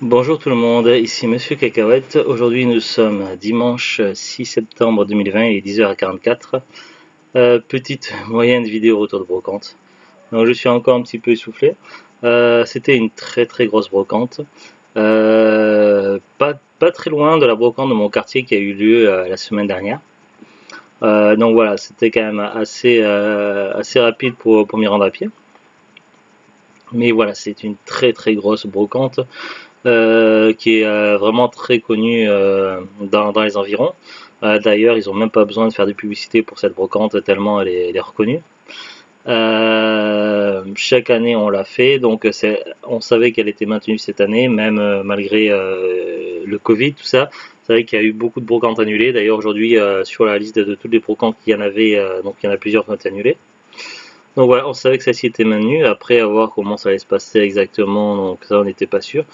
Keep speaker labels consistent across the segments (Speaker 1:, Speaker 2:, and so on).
Speaker 1: Bonjour tout le monde, ici Monsieur Cacahuète. Aujourd'hui nous sommes dimanche 6 septembre 2020, il est 10h44. Petite moyenne vidéo retour de brocante. Donc je suis encore un petit peu essoufflé. C'était une très très grosse brocante. Pas très loin de la brocante de mon quartier qui a eu lieu la semaine dernière. Donc voilà, c'était quand même assez rapide pour m'y rendre à pied. Mais voilà, c'est une très très grosse brocante. Qui est vraiment très connu dans les environs. D'ailleurs, ils n'ont même pas besoin de faire de publicité pour cette brocante tellement elle est reconnue. Chaque année on l'a fait, donc on savait qu'elle était maintenue cette année, même malgré le Covid, tout ça. C'est vrai qu'il y a eu beaucoup de brocantes annulées. D'ailleurs aujourd'hui sur la liste de toutes les brocantes qu'il y en avait, donc il y en a plusieurs qui ont été annulées. Donc voilà, on savait que celle-ci était maintenue. Après, à voir comment ça allait se passer exactement, donc ça on n'était pas sûr.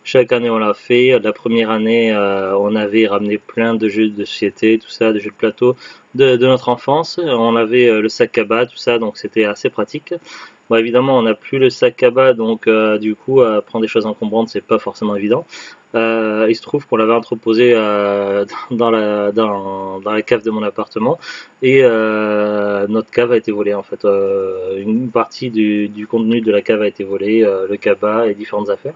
Speaker 1: Chaque année on l'a fait. La première année, on avait ramené plein de jeux de société, tout ça, de jeux de plateau de notre enfance. On avait le sac à bas, tout ça, donc c'était assez pratique. Bon, évidemment, on n'a plus le sac à bas, donc du coup, prendre des choses encombrantes, c'est pas forcément évident. Il se trouve qu'on l'avait entreposé dans la cave de mon appartement et notre cave a été volée en fait. Une partie du contenu de la cave a été volée, le cabas et différentes affaires.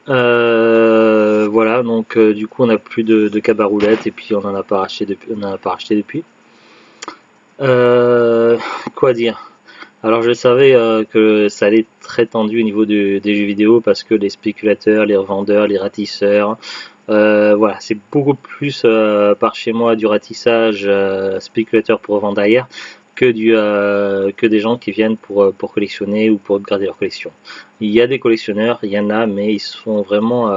Speaker 1: Voilà, donc du coup on n'a plus de cabas roulettes et puis on n'en a pas racheté depuis. On en a pas racheté depuis. Euh, Quoi dire? Alors je savais que ça allait être très tendu au niveau des jeux vidéo parce que les spéculateurs, les revendeurs, les ratisseurs, voilà, c'est beaucoup plus par chez moi du ratissage spéculateur pour revendre derrière que des gens qui viennent pour collectionner ou pour garder leur collection. Il y a des collectionneurs, il y en a, mais ils sont vraiment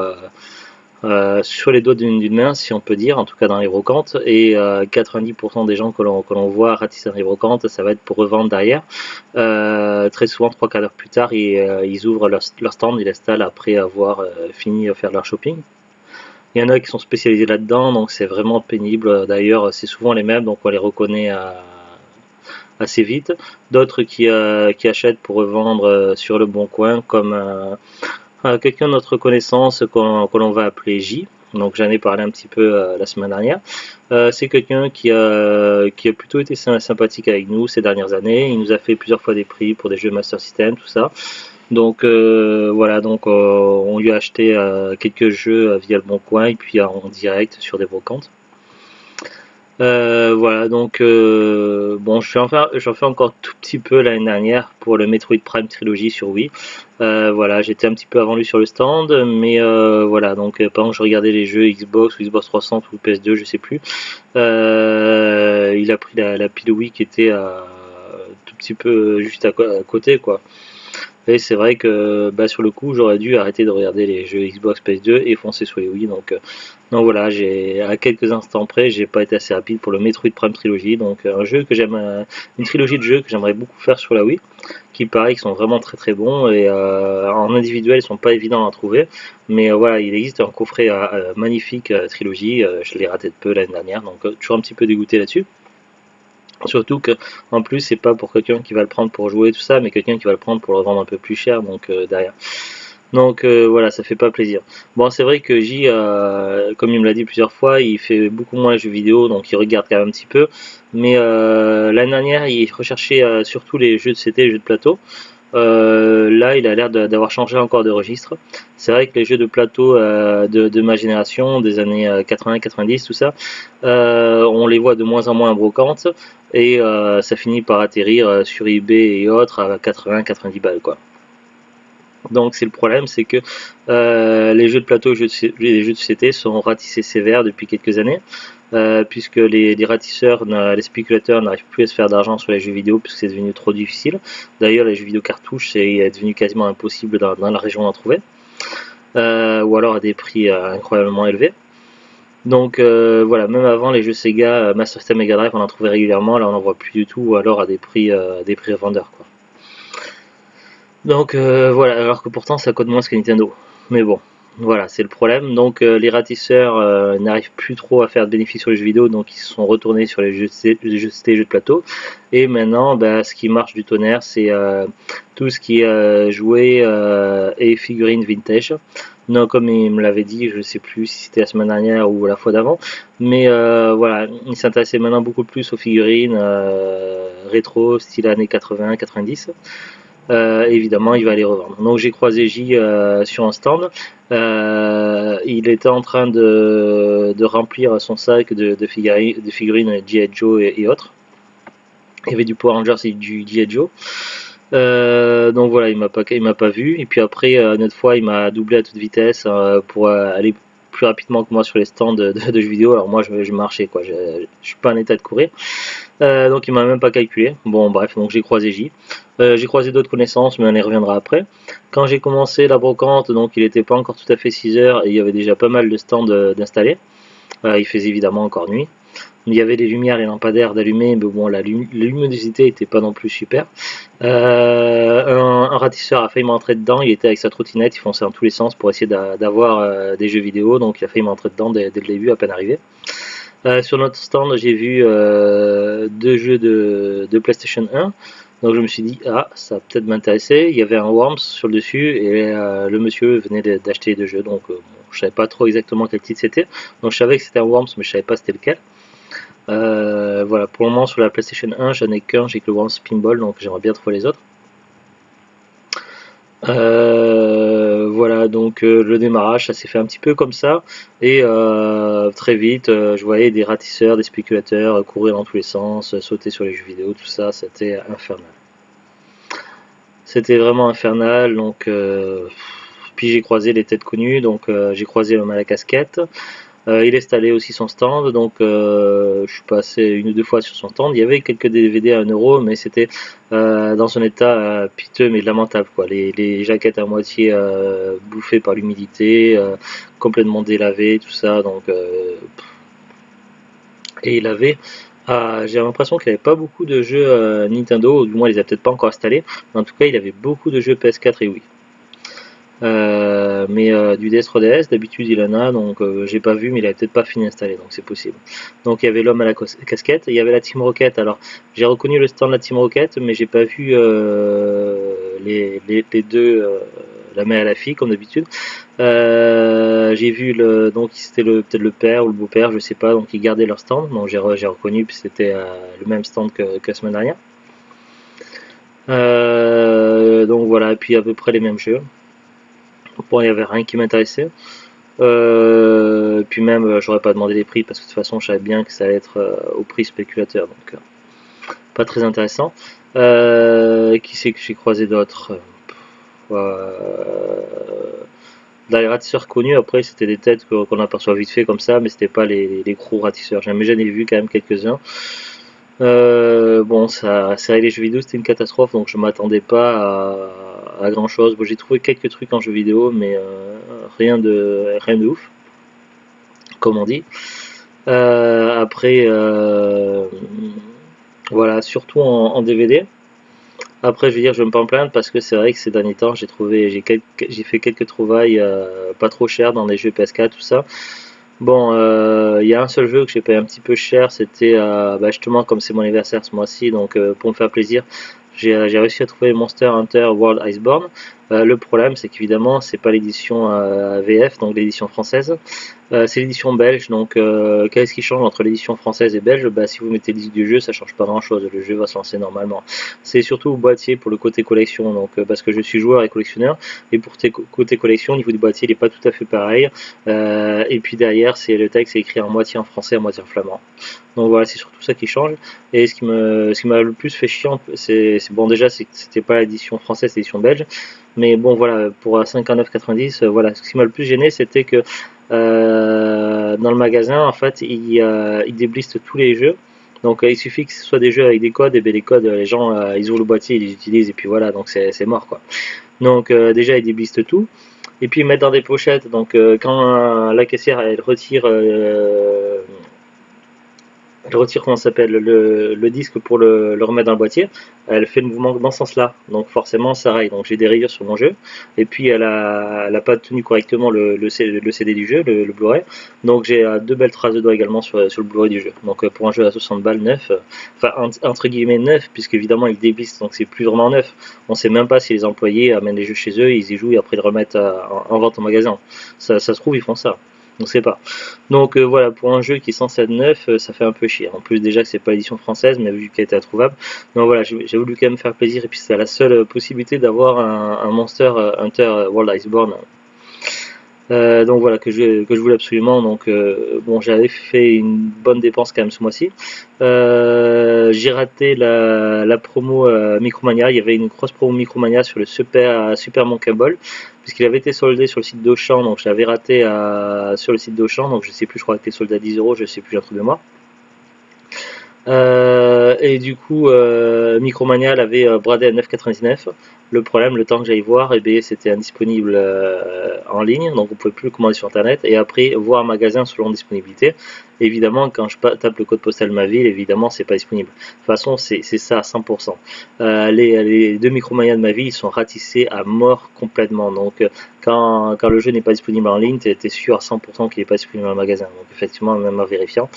Speaker 1: sur les doigts d'une main, si on peut dire, en tout cas dans les brocantes, et 90% des gens que l'on voit ratisser dans les brocantes, ça va être pour revendre derrière. Très souvent, 3 4 heures plus tard, ils ouvrent leur stand, ils l'installent après avoir fini de faire leur shopping. Il y en a qui sont spécialisés là-dedans, donc c'est vraiment pénible. D'ailleurs, c'est souvent les mêmes, donc on les reconnaît assez vite. D'autres qui achètent pour revendre sur le bon coin, comme quelqu'un de notre connaissance que l'on va appeler J. Donc j'en ai parlé un petit peu la semaine dernière. C'est quelqu'un qui a plutôt été sympathique avec nous ces dernières années. Il nous a fait plusieurs fois des prix pour des jeux Master System, tout ça. Donc voilà, donc on lui a acheté quelques jeux via le Bon Coin et puis en direct sur des brocantes. Voilà, donc bon, j'en fais encore tout petit peu l'année dernière pour le Metroid Prime Trilogy sur Wii. Voilà, j'étais un petit peu avant lui sur le stand, mais voilà, donc pendant que je regardais les jeux Xbox ou Xbox 360 ou PS2, je sais plus, il a pris la pile Wii qui était tout petit peu juste à côté, quoi. Et c'est vrai que bah, sur le coup, j'aurais dû arrêter de regarder les jeux Xbox PS2 et foncer sur les Wii. Donc voilà, j'ai à quelques instants près, j'ai pas été assez rapide pour le Metroid Prime Trilogy. Donc un jeu que j'aime, une trilogie de jeux que j'aimerais beaucoup faire sur la Wii, qui paraît qu'ils sont vraiment très très bons et en individuel ils sont pas évidents à trouver. Mais voilà, il existe un coffret magnifique trilogie. Je l'ai raté de peu l'année dernière, donc toujours un petit peu dégoûté là-dessus. Surtout que en plus c'est pas pour quelqu'un qui va le prendre pour jouer tout ça, mais quelqu'un qui va le prendre pour le vendre un peu plus cher donc derrière. Donc voilà, ça fait pas plaisir. Bon, c'est vrai que J, comme il me l'a dit plusieurs fois, il fait beaucoup moins les jeux vidéo, donc il regarde quand même un petit peu. Mais l'année dernière, il recherchait surtout les jeux de CT, les jeux de plateau. Là, il a l'air d'avoir changé encore de registre. C'est vrai que les jeux de plateau de ma génération, des années 80-90, tout ça, on les voit de moins en moins en brocante et ça finit par atterrir sur eBay et autres à 80-90 balles, quoi. Donc c'est le problème, c'est que les jeux de plateau, les jeux de société sont ratissés sévères depuis quelques années, puisque les ratisseurs, les spéculateurs n'arrivent plus à se faire d'argent sur les jeux vidéo puisque c'est devenu trop difficile. D'ailleurs, les jeux vidéo cartouches, c'est devenu quasiment impossible dans la région d'en trouver, ou alors à des prix incroyablement élevés. Donc voilà, même avant les jeux Sega, Master System, Mega Drive, on en trouvait régulièrement, là on n'en voit plus du tout, ou alors à des prix revendeurs, quoi. Donc voilà, alors que pourtant ça coûte moins que Nintendo. Mais bon, Voilà, c'est le problème. Donc les ratisseurs n'arrivent plus trop à faire de bénéfices sur les jeux vidéo, donc ils se sont retournés sur les jeux de plateau. Et maintenant, bah, ce qui marche du tonnerre, c'est tout ce qui est jouets et figurines vintage. Non, comme il me l'avait dit, je sais plus si c'était la semaine dernière ou la fois d'avant, mais voilà, il s'intéressait maintenant beaucoup plus aux figurines rétro, style années 80-90. Évidemment, il va les revendre. Donc j'ai croisé J sur un stand. Il était en train de remplir son sac de figurines G.I. Joe et autres. Il y avait du Power Rangers et du G.I. Joe. Donc voilà, il m'a pas vu. Et puis après, une autre fois, il m'a doublé à toute vitesse pour aller plus rapidement que moi sur les stands de jeux vidéo. Alors moi, je marchais quoi. Je suis pas en état de courir. Donc il m'a même pas calculé. Bon bref, donc j'ai croisé J. J'ai croisé d'autres connaissances, mais on y reviendra après. Quand j'ai commencé la brocante, donc il n'était pas encore tout à fait 6 heures et il y avait déjà pas mal de stands d'installés. Il faisait évidemment encore nuit. Il y avait des lumières, les lampadaires d'allumer, mais bon, la luminosité n'était pas non plus super. Un ratisseur a failli m'entrer dedans, il était avec sa trottinette, il fonçait dans tous les sens pour essayer d'avoir des jeux vidéo, donc il a failli m'entrer dedans dès le début, à peine arrivé. Sur notre stand, j'ai vu deux jeux de PlayStation 1. Donc je me suis dit, ah, ça va peut-être m'intéresser. Il y avait un Worms sur le dessus et le monsieur venait d'acheter deux jeux. Donc bon, je savais pas trop exactement quel titre c'était. Donc je savais que c'était un Worms, mais je savais pas c'était lequel. Voilà, pour le moment sur la PlayStation 1, j'en ai qu'un, j'ai que le Worms Pinball, donc j'aimerais bien trouver les autres. Voilà, donc le démarrage, ça s'est fait un petit peu comme ça, et très vite, je voyais des ratisseurs, des spéculateurs courir dans tous les sens, sauter sur les jeux vidéo, tout ça, c'était infernal. C'était vraiment infernal, donc puis j'ai croisé les têtes connues, donc j'ai croisé l'homme à la casquette. Il installait aussi son stand, donc je suis passé une ou deux fois sur son stand. Il y avait quelques DVD à 1 euro, mais c'était dans un état piteux mais lamentable, quoi. Les jaquettes à moitié bouffées par l'humidité, complètement délavées, tout ça. Donc, et il avait, j'ai l'impression qu'il n'avait pas beaucoup de jeux Nintendo, ou du moins il les a peut-être pas encore installés. Mais en tout cas, il avait beaucoup de jeux PS4 et Wii. Mais du DS3DS, d'habitude il en a, donc j'ai pas vu, mais il a peut-être pas fini d'installer, donc c'est possible. Donc il y avait l'homme à la casquette, il y avait la Team Rocket. Alors j'ai reconnu le stand de la Team Rocket, mais j'ai pas vu les deux, la mère et la fille, comme d'habitude. J'ai vu donc c'était peut-être le père ou le beau-père, je sais pas, donc ils gardaient leur stand, donc j'ai reconnu, puis c'était le même stand que la semaine dernière. Donc voilà, et puis à peu près les mêmes jeux. Bon, il n'y avait rien qui m'intéressait. Puis même, j'aurais pas demandé les prix parce que de toute façon, je savais bien que ça allait être au prix spéculateur, donc pas très intéressant. Qui c'est que j'ai croisé d'autres Dans les ratisseurs connus, après, c'était des têtes qu'on aperçoit vite fait comme ça, mais c'était pas les gros ratisseurs. J'en ai vu quand même quelques-uns. Bon, ça, c'est vrai, les jeux vidéo c'était une catastrophe, donc je m'attendais pas à grand chose. Bon, j'ai trouvé quelques trucs en jeux vidéo, mais rien de ouf, comme on dit. Après, voilà, surtout en DVD. Après, je veux dire, je vais pas me plaindre parce que c'est vrai que ces derniers temps, j'ai fait quelques trouvailles pas trop chères dans les jeux PS4, tout ça. Bon, il y a un seul jeu que j'ai payé un petit peu cher, c'était bah justement comme c'est mon anniversaire ce mois-ci, donc pour me faire plaisir, j'ai réussi à trouver Monster Hunter World Iceborne. Le problème, c'est qu'évidemment, c'est pas l'édition VF, donc l'édition française. C'est l'édition belge, donc qu'est-ce qui change entre l'édition française et belge? Bah, si vous mettez le disque du jeu, ça change pas grand-chose, le jeu va se lancer normalement. C'est surtout le boîtier pour le côté collection, donc parce que je suis joueur et collectionneur, et pour côté collection, au niveau du boîtier, il est pas tout à fait pareil. Et puis derrière, c'est le texte est écrit en moitié en français, en moitié en flamand. Donc voilà, c'est surtout ça qui change. Et ce qui m'a le plus fait chiant, c'est bon déjà, c'était pas l'édition française, c'est l'édition belge. Mais bon voilà, pour 59,90, voilà, ce qui m'a le plus gêné, c'était que dans le magasin, en fait, il débliste tous les jeux. Donc il suffit que ce soit des jeux avec des codes, et bien les codes, les gens, ils ouvrent le boîtier, ils les utilisent, et puis voilà, donc c'est mort quoi. Donc déjà, ils déblistent tout. Et puis ils mettent dans des pochettes. Donc quand la caissière elle retire elle retire comment ça s'appelle le disque pour le remettre dans le boîtier, elle fait le mouvement dans ce sens-là, donc forcément ça raille. Donc j'ai des rayures sur mon jeu, et puis elle a pas tenu correctement le CD du jeu, le Blu-ray, donc j'ai deux belles traces de doigts également sur le Blu-ray du jeu. Donc pour un jeu à 60 balles neuf, enfin entre guillemets neuf, puisque évidemment il dévisse, donc c'est plus vraiment neuf. On sait même pas si les employés amènent les jeux chez eux, ils y jouent et après ils le remettent en vente en magasin. Ça se trouve ils font ça. On sait pas. Donc voilà, pour un jeu qui est censé être neuf, ça fait un peu chier. En plus déjà que c'est pas l'édition française, mais vu qu'elle était introuvable. Donc voilà, j'ai voulu quand même faire plaisir et puis c'est la seule possibilité d'avoir un Monster Hunter World Iceborne. Donc voilà, que je voulais absolument. Donc bon, j'avais fait une bonne dépense quand même ce mois-ci. J'ai raté la promo Micromania. Il y avait une grosse promo Micromania sur le Super Monkey Ball, puisqu'il avait été soldé sur le site d'Auchan. Donc je l'avais raté sur le site d'Auchan. Donc je sais plus, je crois qu'il était soldé à 10 euros, je sais plus, j'ai un trou de mémoire. Et du coup, Micromania l'avait bradé à 9,99. Le problème, le temps que j'aille voir, eh bien, c'était indisponible en ligne, donc on pouvait plus le commander sur internet. Et après, voir un magasin selon disponibilité. Évidemment, quand je tape le code postal de ma ville, évidemment, c'est pas disponible. De toute façon, c'est ça à 100%. Les deux Micromania de ma ville, ils sont ratissés à mort complètement. Donc, quand le jeu n'est pas disponible en ligne, tu es sûr à 100% qu'il n'est pas disponible dans le magasin. Donc, effectivement, même en vérifiant.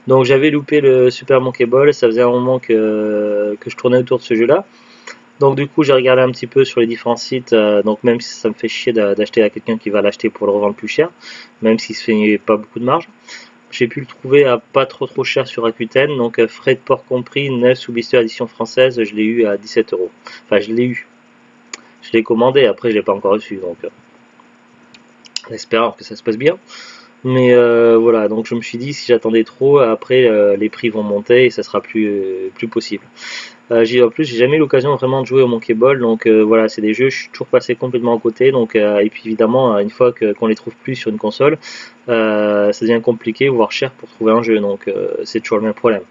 Speaker 1: Donc j'avais loupé le Super Monkey Ball, ça faisait un moment que je tournais autour de ce jeu-là. Donc du coup j'ai regardé un petit peu sur les différents sites, donc même si ça me fait chier d'acheter à quelqu'un qui va l'acheter pour le revendre plus cher, même s'il se fait pas beaucoup de marge, j'ai pu le trouver à pas trop cher sur Rakuten, donc frais de port compris, 9 sous blister édition française, je l'ai eu à 17 euros. Enfin je l'ai eu, je l'ai commandé, après je l'ai pas encore reçu, donc en espérant que ça se passe bien. Mais voilà, donc je me suis dit si j'attendais trop, après les prix vont monter et ça sera plus possible. En plus, j'ai jamais eu l'occasion vraiment de jouer au Monkey Ball, donc voilà, c'est des jeux, je suis toujours passé complètement à côté. Donc, et puis évidemment, une fois qu'on les trouve plus sur une console, ça devient compliqué, voire cher pour trouver un jeu, donc c'est toujours le même problème.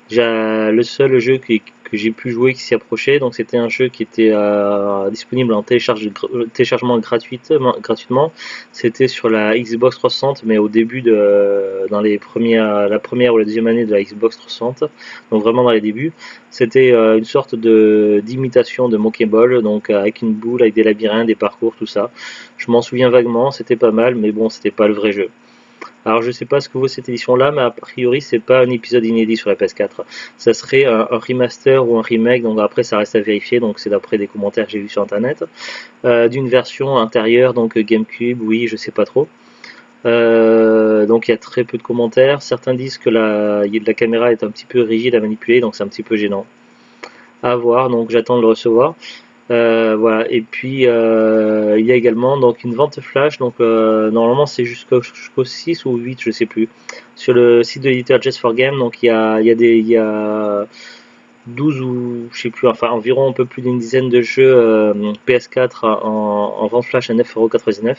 Speaker 1: Le seul jeu que j'ai pu jouer qui s'y approchait, donc c'était un jeu qui était disponible en téléchargement gratuitement. C'était sur la Xbox 360, mais au début dans la première ou la deuxième année de la Xbox 360, donc vraiment dans les débuts. C'était une sorte d'imitation de Monkey Ball, donc avec une boule, avec des labyrinthes, des parcours, tout ça. Je m'en souviens vaguement, c'était pas mal, mais bon, c'était pas le vrai jeu. Alors je sais pas ce que vaut cette édition là, mais a priori c'est pas un épisode inédit sur la PS4. Ça serait un remaster ou un remake, donc après ça reste à vérifier, donc c'est d'après des commentaires que j'ai vus sur internet. D'une version intérieure, donc GameCube, oui, je sais pas trop. Donc il y a très peu de commentaires. Certains disent que la caméra est un petit peu rigide à manipuler, donc c'est un petit peu gênant. À voir, donc j'attends de le recevoir. Voilà, et puis il y a également donc une vente flash, donc normalement c'est jusqu'au 6 ou 8, je sais plus, sur le site de l'éditeur Just for Game. Donc il y a 12 ou je sais plus, enfin environ un peu plus d'une dizaine de jeux PS4 en vente flash à 9,99 €.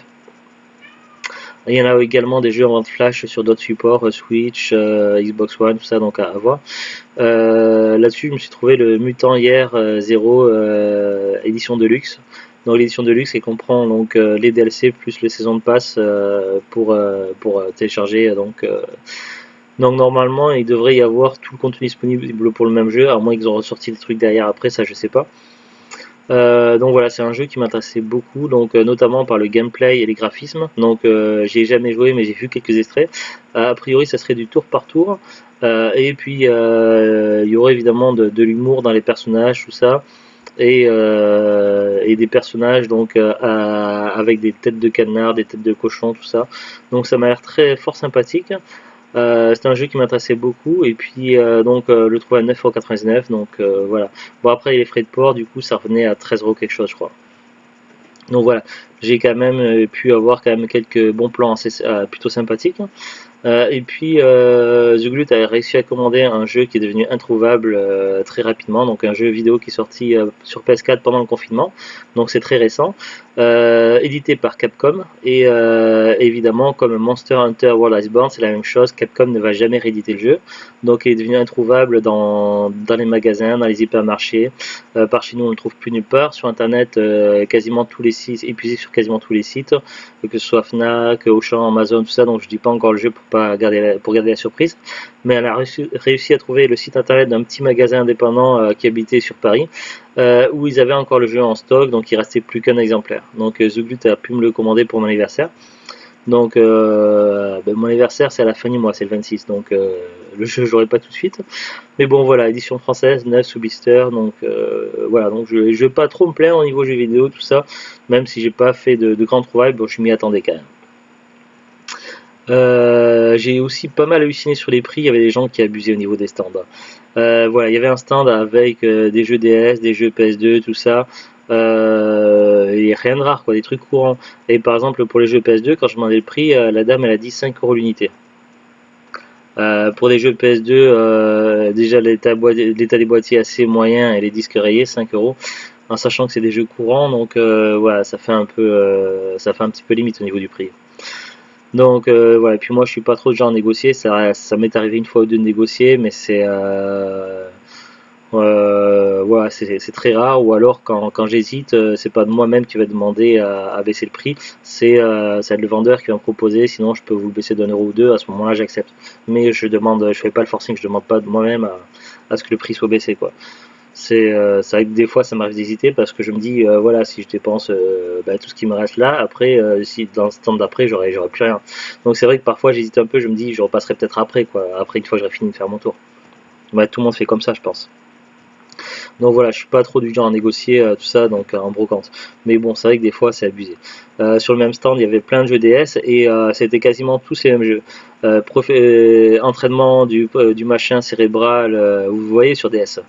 Speaker 1: Il y en a également des jeux en vente flash sur d'autres supports, Switch, Xbox One, tout ça, donc à voir. Là-dessus, je me suis trouvé le Mutant hier 0 édition Deluxe. Donc l'édition Deluxe, elle comprend donc les DLC plus les saisons de passe pour télécharger. Donc normalement, il devrait y avoir tout le contenu disponible pour le même jeu, à moins qu'ils ont ressorti le truc derrière après, ça je sais pas. Donc voilà, c'est un jeu qui m'intéressait beaucoup, donc notamment par le gameplay et les graphismes. Donc j'y ai jamais joué, mais j'ai vu quelques extraits. A priori, ça serait du tour par tour. Et puis il y aurait évidemment de l'humour dans les personnages, tout ça, et des personnages donc avec des têtes de canard, des têtes de cochon, tout ça. Donc ça m'a l'air fort sympathique. C'est un jeu qui m'intéressait beaucoup et puis le trouver à 9,99 €, donc voilà. Bon, après les frais de port, du coup ça revenait à 13 € quelque chose, je crois. Donc voilà, j'ai quand même pu avoir quand même quelques bons plans plutôt sympathiques. Et puis The Glut a réussi à commander un jeu qui est devenu introuvable très rapidement, donc un jeu vidéo qui est sorti sur PS4 pendant le confinement, donc c'est très récent, édité par Capcom, et évidemment comme Monster Hunter World Iceborne, c'est la même chose, Capcom ne va jamais rééditer le jeu, donc il est devenu introuvable dans les magasins, dans les hypermarchés, par chez nous on ne le trouve plus nulle part, sur internet quasiment tous les sites, épuisé sur quasiment tous les sites, que ce soit Fnac, Auchan, Amazon, tout ça, donc je dis pas encore le jeu pour pour garder la surprise, mais elle a réussi à trouver le site internet d'un petit magasin indépendant qui habitait sur Paris, où ils avaient encore le jeu en stock, donc il restait plus qu'un exemplaire. Donc The Glut a pu me le commander pour mon anniversaire. Donc mon anniversaire c'est à la fin du mois, c'est le 26, donc le jeu je l'aurai pas tout de suite. Mais bon voilà, édition française, 9 sous blister, donc voilà, donc je vais pas trop me plaindre au niveau jeux vidéo, tout ça, même si j'ai pas fait de grandes trouvailles, bon je m'y attendais quand même. J'ai aussi pas mal halluciné sur les prix, il y avait des gens qui abusaient au niveau des stands. Voilà, il y avait un stand avec des jeux DS, des jeux PS2, tout ça. Et rien de rare, quoi, des trucs courants. Et par exemple, pour les jeux PS2, quand je demandais le prix, la dame elle a dit 5 euros l'unité. Pour des jeux PS2, déjà l'état des boîtiers assez moyen et les disques rayés, 5 euros. En sachant que c'est des jeux courants, donc voilà, ça fait un petit peu limite au niveau du prix. Donc voilà, et puis moi je suis pas trop de genre à négocier, ça m'est arrivé une fois ou deux de négocier, mais voilà, c'est très rare, ou alors quand j'hésite, c'est pas de moi-même qui va demander à baisser le prix, c'est le vendeur qui va me proposer, sinon je peux vous le baisser d'un euro ou deux, à ce moment-là j'accepte. Mais je fais pas le forcing, je demande pas de moi-même à ce que le prix soit baissé, quoi. C'est vrai que des fois ça m'arrive d'hésiter parce que je me dis voilà, si je dépense tout ce qui me reste là, après si dans le stand d'après j'aurai plus rien. Donc c'est vrai que parfois j'hésite un peu, je me dis je repasserai peut-être après, quoi, après une fois que j'aurai fini de faire mon tour. Bah, tout le monde fait comme ça je pense. Donc voilà, je suis pas trop du genre à négocier tout ça donc en brocante. Mais bon, c'est vrai que des fois c'est abusé. Sur le même stand il y avait plein de jeux DS et c'était quasiment tous les mêmes jeux. Entraînement du machin cérébral, vous voyez sur DS.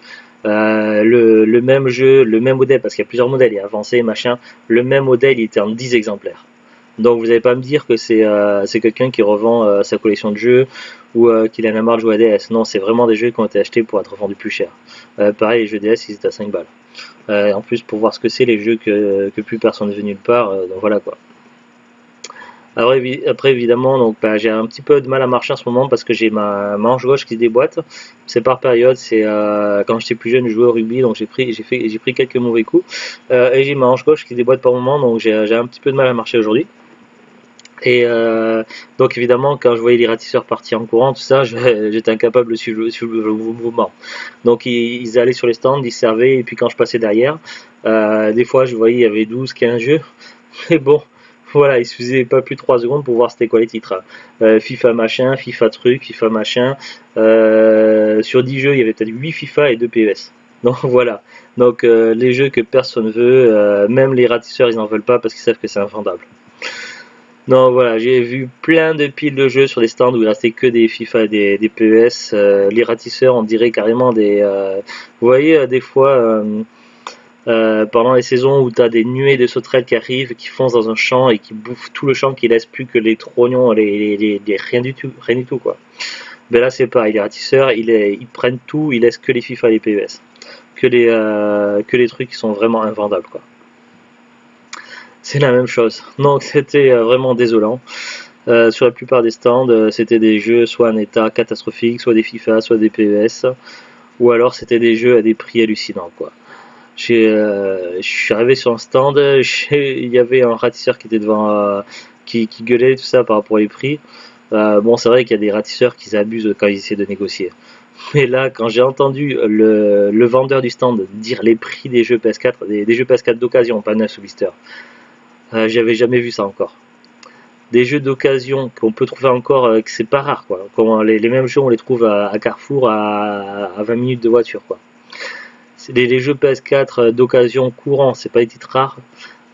Speaker 1: Le même jeu, le même modèle, parce qu'il y a plusieurs modèles, il y a avancé, machin, le même modèle il était en 10 exemplaires. Donc vous n'allez pas me dire que c'est quelqu'un qui revend sa collection de jeux ou qu'il en a marre de jouer à DS. Non, c'est vraiment des jeux qui ont été achetés pour être revendus plus cher. Pareil, les jeux DS ils étaient à 5 balles. En plus pour voir ce que c'est les jeux que plus personne ne veut nulle part, donc voilà quoi. Alors après évidemment donc j'ai un petit peu de mal à marcher en ce moment parce que j'ai ma hanche gauche qui se déboîte. C'est par période, c'est quand j'étais plus jeune je jouais au rugby donc j'ai pris quelques mauvais coups et j'ai ma hanche gauche qui se déboîte par moment donc j'ai un petit peu de mal à marcher aujourd'hui. Et donc évidemment quand je voyais les ratisseurs partir en courant tout ça j'étais incapable de suivre le mouvement. Donc ils allaient sur les stands, ils servaient et puis quand je passais derrière des fois je voyais il y avait 12-15 jeux mais bon voilà, il suffisait pas plus de 3 secondes pour voir c'était quoi les titres. FIFA machin, FIFA truc, FIFA machin. Sur 10 jeux, il y avait peut-être 8 FIFA et 2 PES. Donc voilà. Donc les jeux que personne veut, même les ratisseurs, ils n'en veulent pas parce qu'ils savent que c'est invendable. Non, voilà, j'ai vu plein de piles de jeux sur des stands où il restait que des FIFA et des PES. Les ratisseurs, on dirait carrément des. Vous voyez, des fois, pendant les saisons où tu as des nuées de sauterelles qui arrivent, qui foncent dans un champ et qui bouffent tout le champ, qui laissent plus que les trognons, rien du tout quoi. Ben là c'est pareil, les ratisseurs ils prennent tout, ils laissent que les FIFA et les PES, que les trucs qui sont vraiment invendables quoi. C'est la même chose. Donc c'était vraiment désolant. Sur la plupart des stands, c'était des jeux soit en état catastrophique, soit des FIFA, soit des PES, ou alors c'était des jeux à des prix hallucinants quoi. Je suis arrivé sur un stand, il y avait un ratisseur qui était devant, qui gueulait tout ça par rapport aux prix. Bon, c'est vrai qu'il y a des ratisseurs qui abusent quand ils essaient de négocier. Mais là, quand j'ai entendu le vendeur du stand dire les prix des jeux PS4, des jeux PS4 d'occasion, pas neuf ou blister, j'avais jamais vu ça encore. Des jeux d'occasion qu'on peut trouver encore, que c'est pas rare quoi. Comme les mêmes jeux, on les trouve à Carrefour à 20 minutes de voiture quoi. Les jeux PS4 d'occasion courant, c'est pas des titres rares,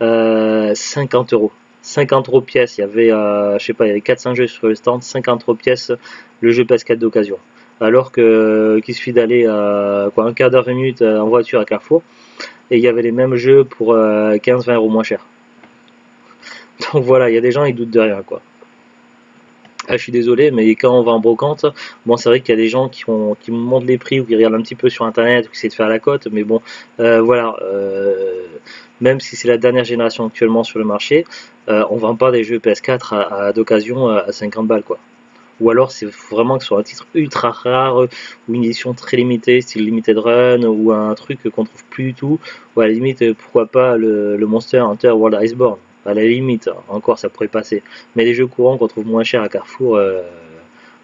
Speaker 1: 50 euros. 50 euros pièce, il y avait, je sais pas, il y avait 4-5 jeux sur le stand, 50 euros pièce le jeu PS4 d'occasion. Alors qu'il suffit d'aller un quart d'heure, 20 minutes en voiture à Carrefour, et il y avait les mêmes jeux pour 15-20 euros moins cher. Donc voilà, il y a des gens, ils doutent de rien quoi. Ah, je suis désolé, mais quand on va en brocante, bon, c'est vrai qu'il y a des gens qui me montrent les prix ou qui regardent un petit peu sur internet ou qui essaient de faire la cote, mais bon, voilà, même si c'est la dernière génération actuellement sur le marché, on vend pas des jeux PS4 d'occasion à 50 balles quoi. Ou alors c'est vraiment que ce soit un titre ultra rare ou une édition très limitée, style Limited Run ou un truc qu'on trouve plus du tout, ou à la limite pourquoi pas le Monster Hunter World Iceborne. À la limite, encore ça pourrait passer. Mais les jeux courants qu'on trouve moins cher à Carrefour,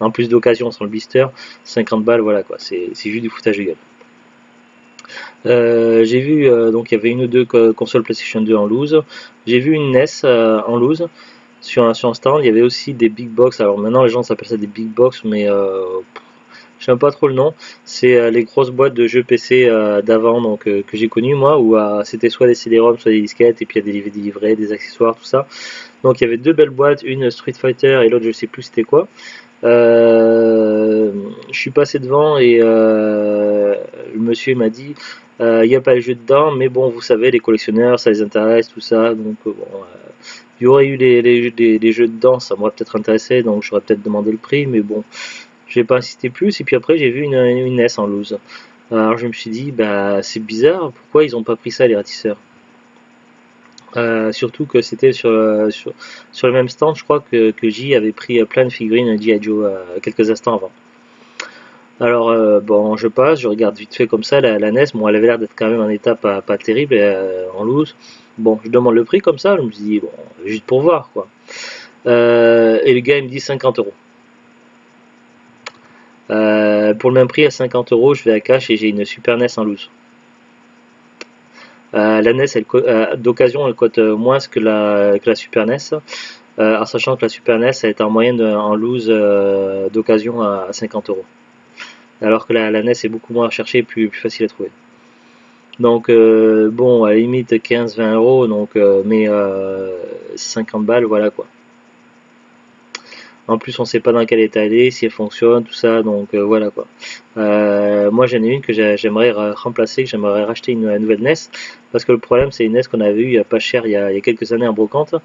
Speaker 1: en plus d'occasion sans le blister, 50 balles, voilà quoi, c'est juste du foutage de gueule. J'ai vu, donc il y avait une ou deux consoles PlayStation 2 en loose. J'ai vu une NES en loose sur un stand. Il y avait aussi des big box. Alors maintenant les gens s'appellent ça des big box, mais je sais pas trop le nom. C'est les grosses boîtes de jeux PC d'avant, donc que j'ai connu moi, où c'était soit des CD-ROM, soit des disquettes, et puis il y a des DVD livrés, des accessoires, tout ça. Donc il y avait deux belles boîtes, une Street Fighter et l'autre je sais plus c'était quoi. Je suis passé devant et le monsieur m'a dit il n'y a pas les jeux dedans, mais bon, vous savez, les collectionneurs, ça les intéresse, tout ça. Donc, bon, il y aurait eu les jeux dedans, ça m'aurait peut-être intéressé, donc j'aurais peut-être demandé le prix, mais bon, je vais pas insister plus. Et puis après, j'ai vu une NES en loose. Alors, je me suis dit, bah, c'est bizarre, pourquoi ils ont pas pris ça, les ratisseurs? Surtout que c'était sur le même stand, je crois que J avait pris plein de figurines G.I. Joe quelques instants avant. Alors, bon, je passe, je regarde vite fait comme ça la NES. Bon, elle avait l'air d'être quand même en état pas terrible, en loose. Bon, je demande le prix comme ça, je me dis, bon, juste pour voir quoi. Et le gars il me dit 50 euros. Pour le même prix à 50 euros, je vais à Cash et j'ai une Super NES en loose. La NES d'occasion elle coûte moins que la Super NES, en sachant que la Super NES elle est en moyenne en loose d'occasion à 50 euros. Alors que la NES est beaucoup moins recherchée et plus facile à trouver. Donc bon, à la limite 15-20 euros, donc, mais 50 balles, voilà quoi. En plus, on sait pas dans quel état elle est, si elle fonctionne, tout ça, donc voilà quoi. Moi, j'en ai une que j'aimerais remplacer, que j'aimerais racheter une nouvelle NES, parce que le problème, c'est une NES qu'on avait eu pas cher il y a quelques années en brocante.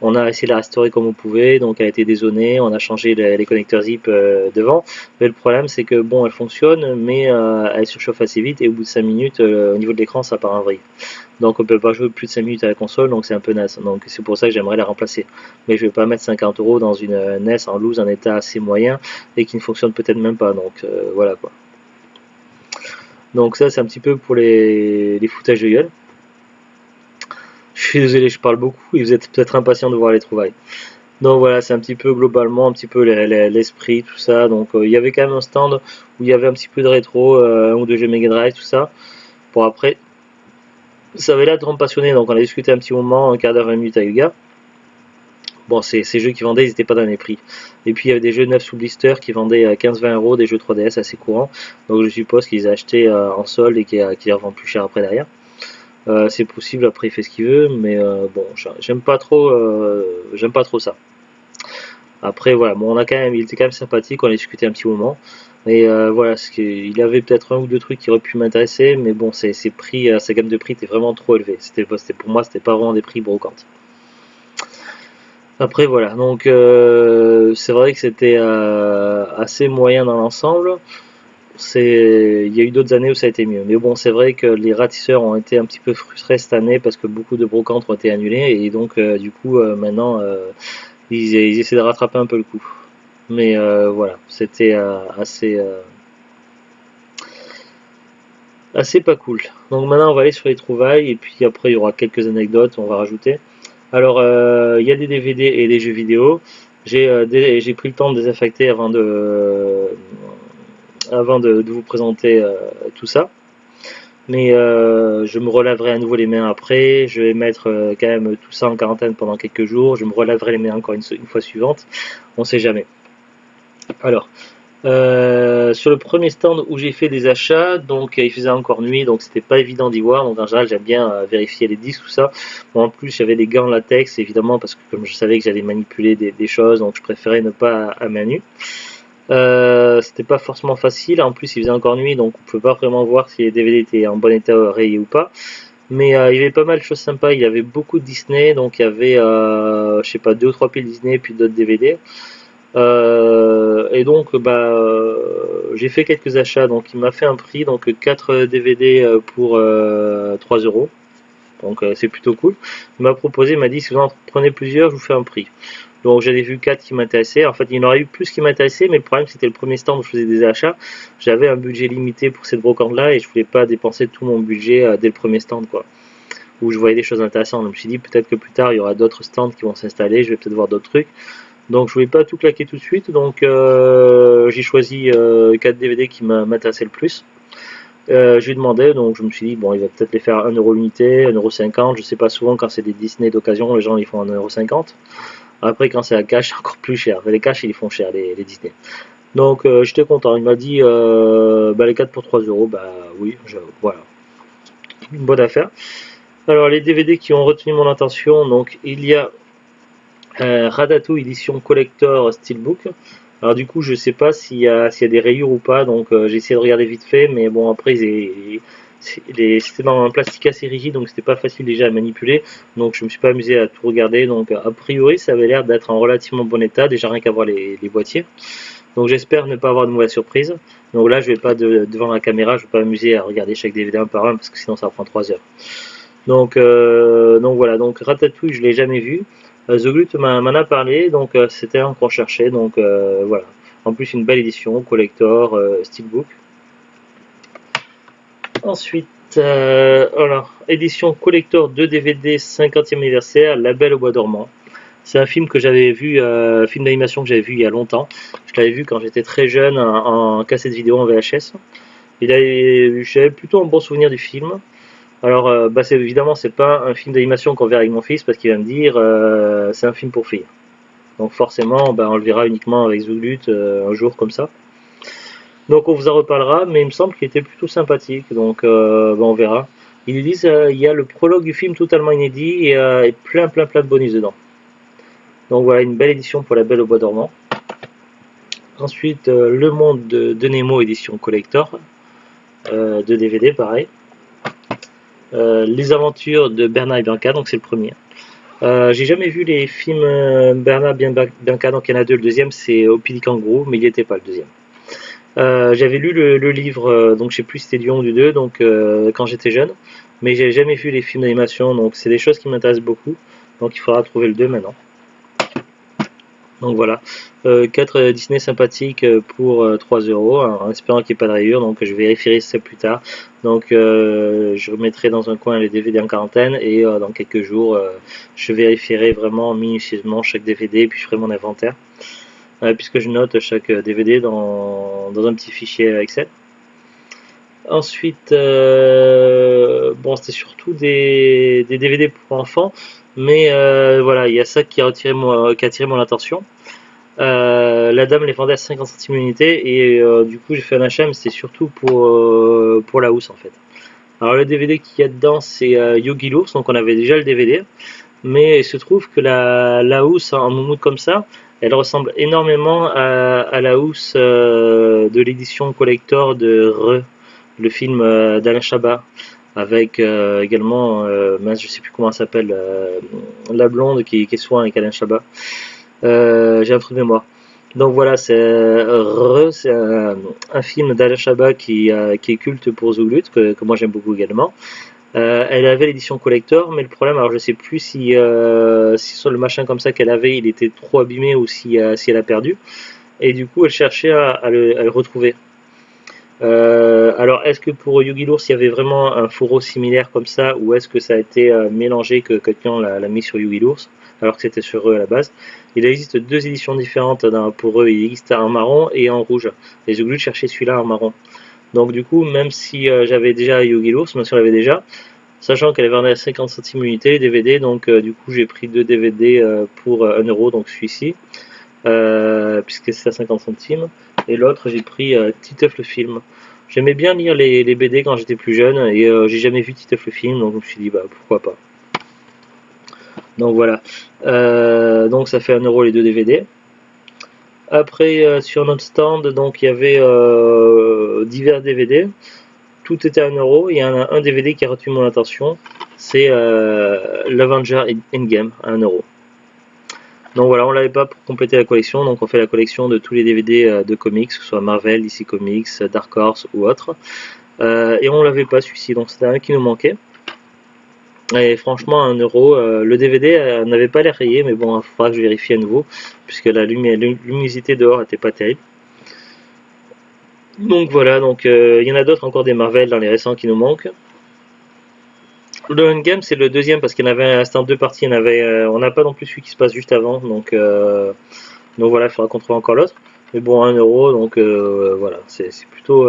Speaker 1: On a essayé de la restaurer comme on pouvait, donc elle a été dézonée, on a changé les connecteurs zip devant. Mais le problème, c'est que bon, elle fonctionne, mais elle surchauffe assez vite, et au bout de 5 minutes, au niveau de l'écran, ça part en vrille. Donc on peut pas jouer plus de 5 minutes à la console, donc c'est un peu naze. Donc c'est pour ça que j'aimerais la remplacer. Mais je vais pas mettre 50 euros dans une NES en loose en état assez moyen et qui ne fonctionne peut-être même pas. Donc voilà quoi. Donc ça c'est un petit peu pour les foutages de gueule. Je suis désolé, je parle beaucoup et vous êtes peut-être impatient de voir les trouvailles. Donc voilà, c'est un petit peu globalement un petit peu l'esprit, tout ça. Donc il y avait quand même un stand où il y avait un petit peu de rétro, un ou deux jeux Mega Drive, tout ça. Pour après, ça avait l'air de me passionner, donc on a discuté un petit moment, un quart d'heure, 20 minutes avec le gars. Bon, ces jeux qui vendaient, ils n'étaient pas dans les prix. Et puis il y avait des jeux neufs sous blister qui vendaient à 15-20 euros, des jeux 3DS assez courants. Donc je suppose qu'ils achetaient en solde et qu'ils les revendent plus cher après derrière. C'est possible, après il fait ce qu'il veut, mais bon, j'aime pas trop ça. Après voilà, bon, il était quand même sympathique, on a discuté un petit moment. Et voilà, il avait peut-être un ou deux trucs qui auraient pu m'intéresser, mais bon, ses prix, sa gamme de prix était vraiment trop élevée. Pour moi, c'était pas vraiment des prix brocantes. Après voilà, donc c'est vrai que c'était assez moyen dans l'ensemble. Il y a eu d'autres années où ça a été mieux. Mais bon, c'est vrai que les ratisseurs ont été un petit peu frustrés cette année parce que beaucoup de brocantes ont été annulées et donc du coup maintenant ils essaient de rattraper un peu le coup. Mais voilà, c'était assez pas cool. Donc maintenant on va aller sur les trouvailles et puis après il y aura quelques anecdotes, on va rajouter. Alors il y a des DVD et des jeux vidéo. J'ai pris le temps de désinfecter avant de vous présenter tout ça. Mais je me relaverai à nouveau les mains après. Je vais mettre quand même tout ça en quarantaine pendant quelques jours. Je me relaverai les mains encore une fois suivante. On sait jamais. Alors, sur le premier stand où j'ai fait des achats, donc il faisait encore nuit, donc c'était pas évident d'y voir. Donc en général, j'aime bien vérifier les disques, tout ça. Bon, en plus, j'avais des gants en latex, évidemment, parce que comme je savais que j'allais manipuler des choses, donc je préférais ne pas à main nue. C'était pas forcément facile, en plus il faisait encore nuit donc on pouvait pas vraiment voir si les DVD étaient en bon état rayés ou pas. Mais il y avait pas mal de choses sympas, il y avait beaucoup de Disney, donc il y avait je sais pas 2 ou 3 piles Disney puis d'autres DVD. Et donc j'ai fait quelques achats, donc il m'a fait un prix, donc 4 DVD pour 3 euros. Donc c'est plutôt cool. Il m'a proposé, il m'a dit si vous en prenez plusieurs, je vous fais un prix. Donc j'en ai vu 4 qui m'intéressaient. En fait, il y en aurait eu plus qui m'intéressaient, mais le problème c'était le premier stand où je faisais des achats. J'avais un budget limité pour cette brocante là et je voulais pas dépenser tout mon budget dès le premier stand quoi. Où je voyais des choses intéressantes. Je me suis dit peut-être que plus tard il y aura d'autres stands qui vont s'installer, je vais peut-être voir d'autres trucs. Donc je voulais pas tout claquer tout de suite, donc j'ai choisi 4 DVD qui m'intéressaient le plus. Je lui demandais, donc je me suis dit, bon, il va peut-être les faire 1 € l'unité, 1,50 €. Je sais pas, souvent quand c'est des Disney d'occasion, les gens ils font 1,50 €. Après, quand c'est à cash, c'est encore plus cher. Les cash, ils font cher, les Disney. Donc j'étais content. Il m'a dit, bah, les 4 pour 3 €, bah oui, voilà, une bonne affaire. Alors les DVD qui ont retenu mon attention, donc il y a Ratatouille édition collector steelbook. Alors du coup je sais pas s'il y a des rayures ou pas, donc j'ai essayé de regarder vite fait, mais bon après c'était dans un plastique assez rigide, donc c'était pas facile déjà à manipuler, donc je me suis pas amusé à tout regarder, donc a priori ça avait l'air d'être en relativement bon état, déjà rien qu'à voir les boîtiers. Donc j'espère ne pas avoir de mauvaise surprise. Donc là je vais pas devant la caméra, je vais pas m'amuser à regarder chaque DVD un par un parce que sinon ça prend 3 heures. Donc voilà, donc Ratatouille je l'ai jamais vu. The Glut m'en a parlé, donc c'était un qu'on cherchait, donc voilà. En plus une belle édition, collector, steelbook. Ensuite, alors, édition collector de DVD 50e anniversaire, La Belle au Bois dormant. C'est un film que j'avais vu, film d'animation que j'avais vu il y a longtemps. Je l'avais vu quand j'étais très jeune en cassette vidéo en VHS. J'avais plutôt un bon souvenir du film. Alors, bah évidemment, c'est pas un film d'animation qu'on verra avec mon fils parce qu'il va me dire c'est un film pour filles. Donc forcément, bah, on le verra uniquement avec Zoulut un jour comme ça. Donc on vous en reparlera, mais il me semble qu'il était plutôt sympathique, donc bah, on verra. Ils disent il y a le prologue du film totalement inédit et plein de bonus dedans. Donc voilà, une belle édition pour La Belle au Bois dormant. Ensuite, Le Monde de Nemo édition collector, de DVD pareil. Les Aventures de Bernard et Bianca, donc c'est le premier. J'ai jamais vu les films Bernard Bianca, donc il y en a deux. Le deuxième c'est Opie Kangourou, mais il n'y était pas le deuxième. J'avais lu le livre, donc je sais plus si c'était du 1 ou du 2, donc quand j'étais jeune, mais j'ai jamais vu les films d'animation, donc c'est des choses qui m'intéressent beaucoup, donc il faudra trouver le 2 maintenant. Donc voilà, 4 Disney sympathiques pour 3 € en espérant qu'il n'y ait pas de rayures, donc je vérifierai ça plus tard. Donc je remettrai dans un coin les DVD en quarantaine et dans quelques jours je vérifierai vraiment minutieusement chaque DVD et puis je ferai mon inventaire. Puisque je note chaque DVD dans un petit fichier Excel. Ensuite, bon, c'était surtout des DVD pour enfants, mais voilà, il y a ça qui a attiré mon attention. La dame les vendait à 50 centimes l'unité et du coup j'ai fait un achat, mais c'était surtout pour la housse en fait. Alors le DVD qu'il y a dedans c'est Yogi l'ours, donc on avait déjà le DVD, mais il se trouve que la housse en moumoute comme ça, elle ressemble énormément à la housse de l'édition collector de le film d'Alain Chabat, avec également, mince, je sais plus comment elle s'appelle, la blonde qui est soin avec Alain Chabat. J'ai un trou de mémoire. Donc voilà, c'est un film d'Alain Chabat qui est culte pour Zoulut, que moi j'aime beaucoup également. Elle avait l'édition collector, mais le problème, alors je sais plus si sur le machin comme ça qu'elle avait, il était trop abîmé ou si elle a perdu. Et du coup, elle cherchait à le retrouver. Alors, est-ce que pour Yogi l'ours, il y avait vraiment un fourreau similaire comme ça, ou est-ce que ça a été mélangé que quelqu'un l'a mis sur Yogi l'ours, alors que c'était sur eux à la base? Il existe 2 éditions différentes pour eux, il existe en marron et en rouge. Et j'ai voulu chercher celui-là en marron. Donc du coup, même si j'avais déjà Yogi l'ours, même si on l'avait déjà, sachant qu'elle est vendue à 50 centimes l'unité, les DVD, donc du coup j'ai pris 2 DVD pour 1 €, donc celui-ci, puisque c'est à 50 centimes, et l'autre j'ai pris Titeuf le film. J'aimais bien lire les BD quand j'étais plus jeune, et j'ai jamais vu Titeuf le film, donc je me suis dit bah pourquoi pas. Donc voilà, donc ça fait 1 € les 2 DVD. Après sur notre stand, donc il y avait divers DVD. Tout était à 1 €. Il y en a un DVD qui a retenu mon attention, c'est l'Avenger Endgame à 1 €. Donc voilà, on l'avait pas pour compléter la collection, donc on fait la collection de tous les DVD de comics, que ce soit Marvel, DC Comics, Dark Horse ou autre. Et on l'avait pas celui-ci, donc c'était un qui nous manquait. Et franchement, 1 €, le DVD n'avait pas l'air rayé, mais bon, il faudra que je vérifie à nouveau, puisque la luminosité dehors était pas terrible. Donc voilà, donc il y en a d'autres encore des Marvel dans les récents qui nous manquent. Le Endgame c'est le deuxième parce qu'il y en avait un instant 2 parties, on n'a pas non plus celui qui se passe juste avant, donc Donc voilà, il faudra qu'on trouve encore l'autre. Mais bon, 1 euro, donc voilà, c'est plutôt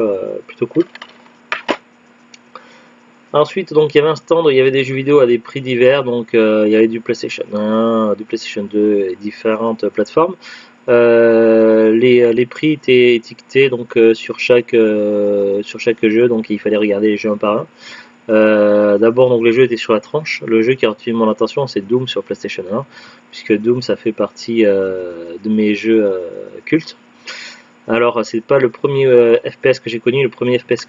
Speaker 1: cool. Ensuite, donc il y avait un stand où il y avait des jeux vidéo à des prix divers, donc il y avait du PlayStation 1, du PlayStation 2 et différentes plateformes. Les prix étaient étiquetés donc sur chaque jeu, donc il fallait regarder les jeux un par un. D'abord, donc les jeux étaient sur la tranche. Le jeu qui a retenu mon attention, c'est Doom sur PlayStation 1, puisque Doom ça fait partie de mes jeux cultes. Alors, c'est pas le premier FPS que j'ai connu. Le premier FPS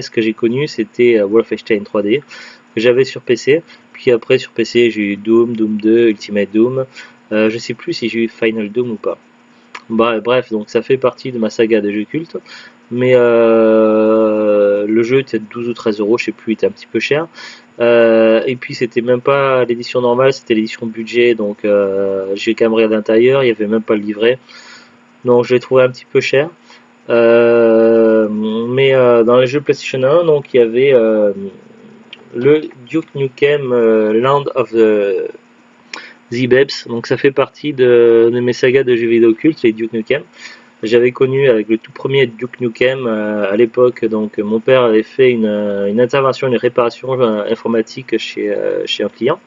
Speaker 1: que j'ai connu, c'était Wolfenstein 3D que j'avais sur PC. Puis après, sur PC, j'ai eu Doom, Doom 2, Ultimate Doom. Je sais plus si j'ai eu Final Doom ou pas. Bah, bref, donc ça fait partie de ma saga de jeux cultes. Mais le jeu était 12 ou 13 euros, je sais plus, il était un petit peu cher. Et puis c'était même pas l'édition normale, c'était l'édition budget. Donc j'ai quand même regardé à l'intérieur, il n'y avait même pas le livret. Donc je l'ai trouvé un petit peu cher. Mais dans les jeux PlayStation 1, donc il y avait le Duke Nukem Land of the Babes. Donc ça fait partie de mes sagas de jeux vidéo cultes, les Duke Nukem. J'avais connu avec le tout premier Duke Nukem à l'époque, donc mon père avait fait une intervention, une réparation informatique chez un client,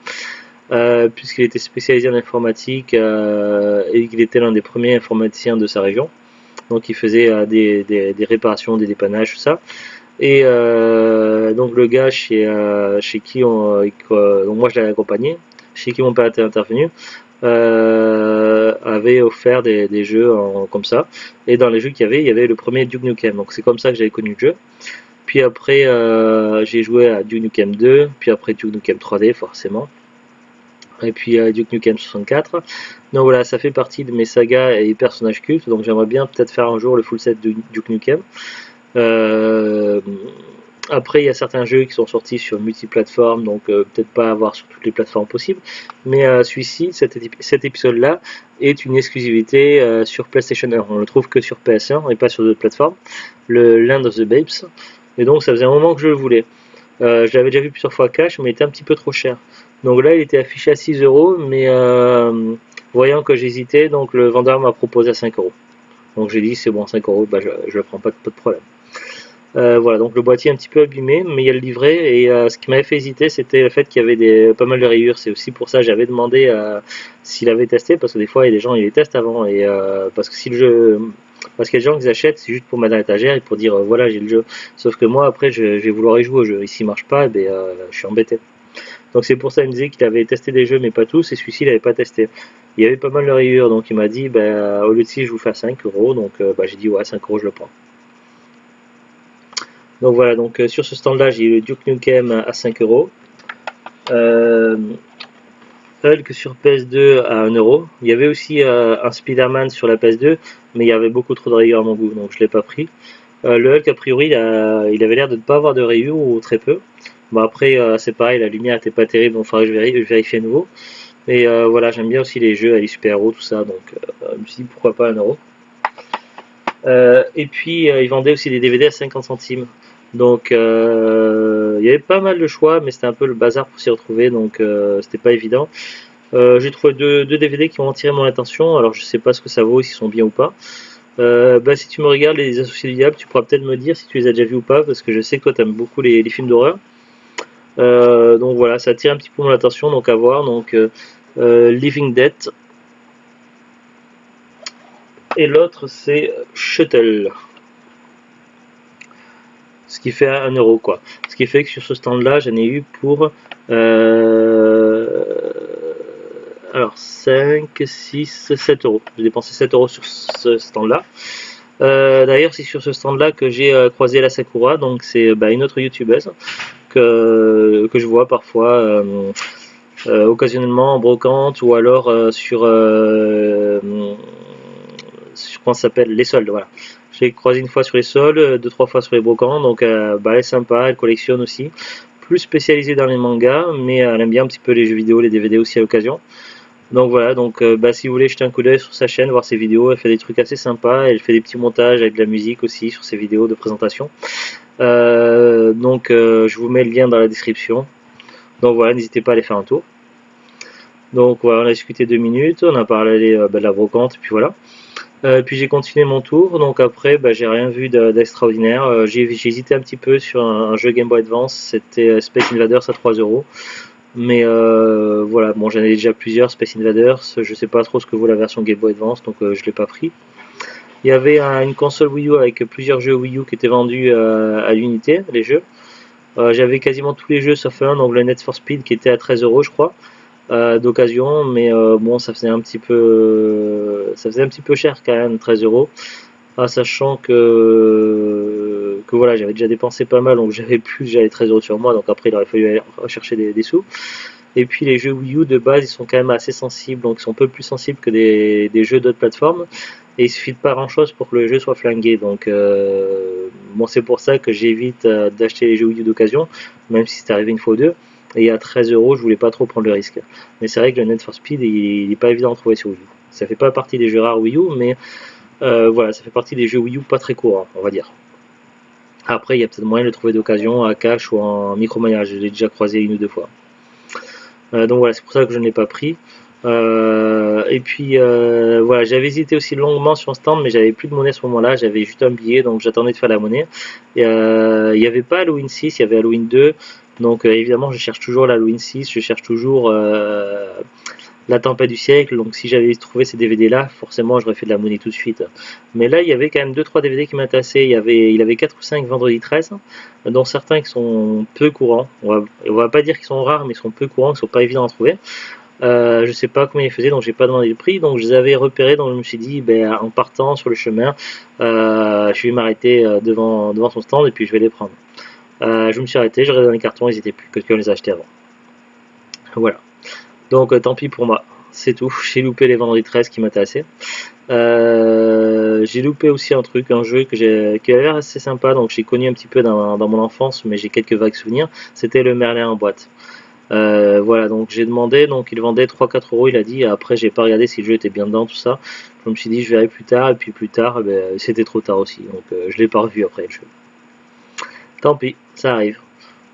Speaker 1: puisqu'il était spécialisé en informatique et qu'il était l'un des premiers informaticiens de sa région. Donc il faisait des réparations, des dépannages, tout ça. Et donc le gars chez qui donc moi je l'avais accompagné, chez qui mon père était intervenu, avait offert des jeux comme ça. Et dans les jeux qu'il y avait, il y avait le premier Duke Nukem. Donc c'est comme ça que j'avais connu le jeu. Puis après, j'ai joué à Duke Nukem 2, puis après Duke Nukem 3D forcément. Et puis Duke Nukem 64. Donc voilà, ça fait partie de mes sagas et personnages cultes. Donc j'aimerais bien peut-être faire un jour le full set de Duke Nukem. Euh, Après, il y a certains jeux qui sont sortis sur multiplateformes, donc peut-être pas avoir sur toutes les plateformes possibles. Mais celui-ci, cet épisode-là, est une exclusivité sur PlayStation 1. On le trouve que sur PS1 et pas sur d'autres plateformes. Le Land of the Babes. Et donc, ça faisait un moment que je le voulais. Je l'avais déjà vu plusieurs fois cash, mais il était un petit peu trop cher. Donc là, il était affiché à 6 euros, mais voyant que j'hésitais, donc le vendeur m'a proposé à 5 euros. Donc j'ai dit, c'est bon, 5 euros, bah, je le prends, pas de problème. Voilà, donc le boîtier est un petit peu abîmé, mais il y a le livret. Et ce qui m'avait fait hésiter, c'était le fait qu'il y avait pas mal de rayures. C'est aussi pour ça que j'avais demandé s'il avait testé, parce que des fois, il y a des gens qui les testent avant. Et parce que si le jeu. Parce qu'il y a des gens qui achètent, c'est juste pour mettre dans l'étagère et pour dire voilà, j'ai le jeu. Sauf que moi, après, je vais vouloir y jouer au jeu. Et s'il marche pas, eh ben, je suis embêté. Donc c'est pour ça qu'il me disait qu'il avait testé des jeux, mais pas tous. Et celui-ci, il n'avait pas testé. Il y avait pas mal de rayures. Donc il m'a dit au lieu de 6, je vous fais 5 euros. Donc j'ai dit ouais, 5 euros, je le prends. Donc voilà, donc sur ce stand-là, j'ai eu le Duke Nukem à 5 euros. Hulk sur PS2 à 1 euro. Il y avait aussi un Spider-Man sur la PS2, mais il y avait beaucoup trop de rayures à mon goût, donc je ne l'ai pas pris. Le Hulk, a priori, il avait l'air de ne pas avoir de rayures ou très peu. Bon, après, c'est pareil, la lumière n'était pas terrible, donc il faudrait que je vérifie à nouveau. Et voilà, j'aime bien aussi les jeux, les super-héros, tout ça, donc je me suis dit pourquoi pas 1 euro. Et puis, ils vendaient aussi des DVD à 50 centimes. Donc, il y avait pas mal de choix, mais c'était un peu le bazar pour s'y retrouver, donc c'était pas évident. J'ai trouvé deux DVD qui ont attiré mon attention, alors je sais pas ce que ça vaut, s'ils sont bien ou pas. Si tu me regardes les Associés du Diable, tu pourras peut-être me dire si tu les as déjà vus ou pas, parce que je sais que toi tu aimes beaucoup les films d'horreur. Donc voilà, ça attire un petit peu mon attention, donc à voir. Donc Living Dead. Et l'autre c'est Shuttle. Ce qui fait 1 euro quoi. Ce qui fait que sur ce stand là j'en ai eu pour alors 5, 6, 7 euros. J'ai dépensé 7 euros sur ce stand là. D'ailleurs c'est sur ce stand là que j'ai croisé la Sakura, donc c'est une autre youtubeuse que je vois parfois occasionnellement en brocante ou alors sur comment ça s'appelle, les soldes, voilà. J'ai croisé une fois sur les soldes, 2-3 fois sur les brocantes, donc elle est sympa, elle collectionne aussi. Plus spécialisée dans les mangas, mais elle aime bien un petit peu les jeux vidéo, les DVD aussi à l'occasion. Donc voilà, donc si vous voulez jeter un coup d'œil sur sa chaîne, voir ses vidéos, elle fait des trucs assez sympas, elle fait des petits montages avec de la musique aussi sur ses vidéos de présentation. Je vous mets le lien dans la description. Donc voilà, n'hésitez pas à aller faire un tour. Donc voilà, on a discuté 2 minutes, on a parlé de la brocante, et puis voilà. Puis j'ai continué mon tour, donc après j'ai rien vu d'extraordinaire. J'ai hésité un petit peu sur un jeu Game Boy Advance, c'était Space Invaders à 3 €. Mais voilà, bon j'en ai déjà plusieurs Space Invaders, je sais pas trop ce que vaut la version Game Boy Advance, donc je l'ai pas pris. Il y avait une console Wii U avec plusieurs jeux Wii U qui étaient vendus à l'unité, les jeux. J'avais quasiment tous les jeux sauf un, donc le Need for Speed qui était à 13 € je crois, d'occasion, mais bon ça faisait un petit peu cher quand même, 13 €. Sachant que voilà, j'avais déjà dépensé pas mal, donc j'avais 13 € sur moi, donc après il aurait fallu aller rechercher des sous. Et puis les jeux Wii U de base, ils sont quand même assez sensibles, donc ils sont un peu plus sensibles que des jeux d'autres plateformes. Et il suffit de pas grand chose pour que le jeu soit flingué. Donc bon, c'est pour ça que j'évite d'acheter les jeux Wii U d'occasion, même si c'est arrivé une fois ou deux. Et à 13 €, je voulais pas trop prendre le risque. Mais c'est vrai que le Need for Speed, il est pas évident à trouver sur Wii U. Ça fait pas partie des jeux rares Wii U, mais voilà, ça fait partie des jeux Wii U pas très courants, on va dire. Après, il y a peut-être moyen de le trouver d'occasion à cash ou en micro-mania. Je l'ai déjà croisé 1 ou 2 fois. Donc voilà, c'est pour ça que je ne l'ai pas pris. Et puis voilà, j'avais hésité aussi longuement sur un stand, mais j'avais plus de monnaie à ce moment-là, j'avais juste un billet, donc j'attendais de faire la monnaie. Et il n'y avait pas Halloween 6, il y avait Halloween 2. Donc évidemment, je cherche toujours l'Halloween 6, je cherche toujours la tempête du siècle. Donc si j'avais trouvé ces DVD là, forcément j'aurais fait de la monnaie tout de suite. Mais là, il y avait quand même 2-3 DVD qui m'intéressaient. Il avait 4 ou 5 vendredi 13, dont certains qui sont peu courants. On va pas dire qu'ils sont rares, mais ils sont peu courants, qui sont pas évidents à trouver. Je sais pas combien ils faisaient, donc j'ai pas demandé le prix, donc je les avais repérés, donc je me suis dit, en partant sur le chemin, je vais m'arrêter devant son stand et puis je vais les prendre. Je me suis arrêté, j'ai regardé dans les cartons, ils étaient plus que les a achetés avant. Voilà. Donc tant pis pour moi, c'est tout. J'ai loupé les vendredis 13 qui m'intéressaient. J'ai loupé aussi un jeu qui avait l'air assez sympa, donc j'ai connu un petit peu dans mon enfance, mais j'ai quelques vagues souvenirs. C'était le Merlin en boîte. Voilà, donc j'ai demandé, donc il vendait 3-4 €, il a dit. Après, j'ai pas regardé si le jeu était bien dedans, tout ça. Je me suis dit, je verrai plus tard, et puis plus tard, c'était trop tard aussi, donc je l'ai pas revu après le jeu. Tant pis, ça arrive.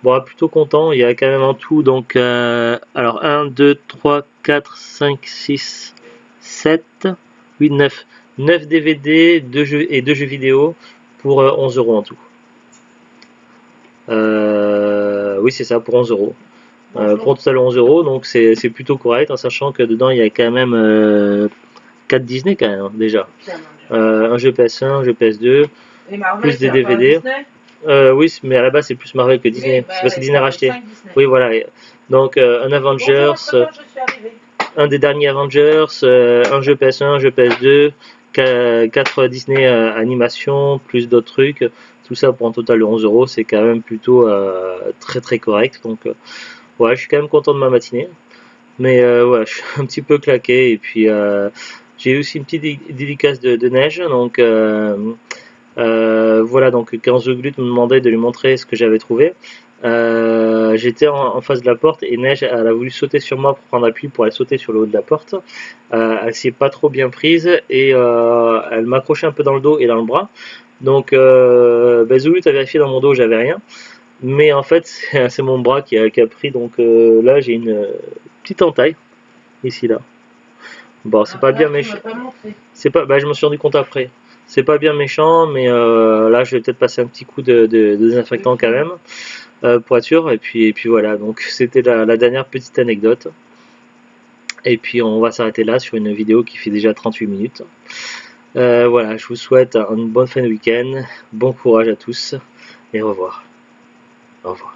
Speaker 1: Bon, plutôt content, il y a quand même en tout, donc, alors 1, 2, 3, 4, 5, 6, 7, 8, 9. 9 DVD 2 jeux et 2 jeux vidéo pour 11 € en tout. Oui, c'est ça, pour 11 €. Pour un total 11 €, donc c'est plutôt correct, en sachant que dedans il y a quand même 4 Disney quand même, hein, déjà. Un jeu PS1, un jeu PS2, plus des DVD. Oui, mais à la base c'est plus Marvel que Disney. C'est parce que Disney a racheté. Oui, voilà. Donc un Avengers, un des derniers Avengers, un jeu PS1, un jeu PS2, 4 Disney animations, plus d'autres trucs. Tout ça pour un total de 11 €, c'est quand même plutôt très très correct. Donc ouais, je suis quand même content de ma matinée. Mais ouais, je suis un petit peu claqué. Et puis j'ai eu aussi une petite dédicace de Neige. Donc voilà, donc quand The Glut me demandait de lui montrer ce que j'avais trouvé, j'étais en face de la porte et Neige elle a voulu sauter sur moi pour prendre appui pour aller sauter sur le haut de la porte. Elle s'y est pas trop bien prise et elle m'accrochait un peu dans le dos et dans le bras. Donc The Glut a vérifié dans mon dos, j'avais rien. Mais en fait, c'est mon bras qui a pris. Donc là, j'ai une petite entaille ici là. Bon, c'est pas bien méchant. C'est pas, je me suis rendu compte après. C'est pas bien méchant, mais là, je vais peut-être passer un petit coup de désinfectant quand même pour être sûr. Et puis voilà. Donc c'était la dernière petite anecdote. Et puis on va s'arrêter là sur une vidéo qui fait déjà 38 minutes. Voilà, je vous souhaite une bonne fin de week-end, bon courage à tous et au revoir. Au revoir.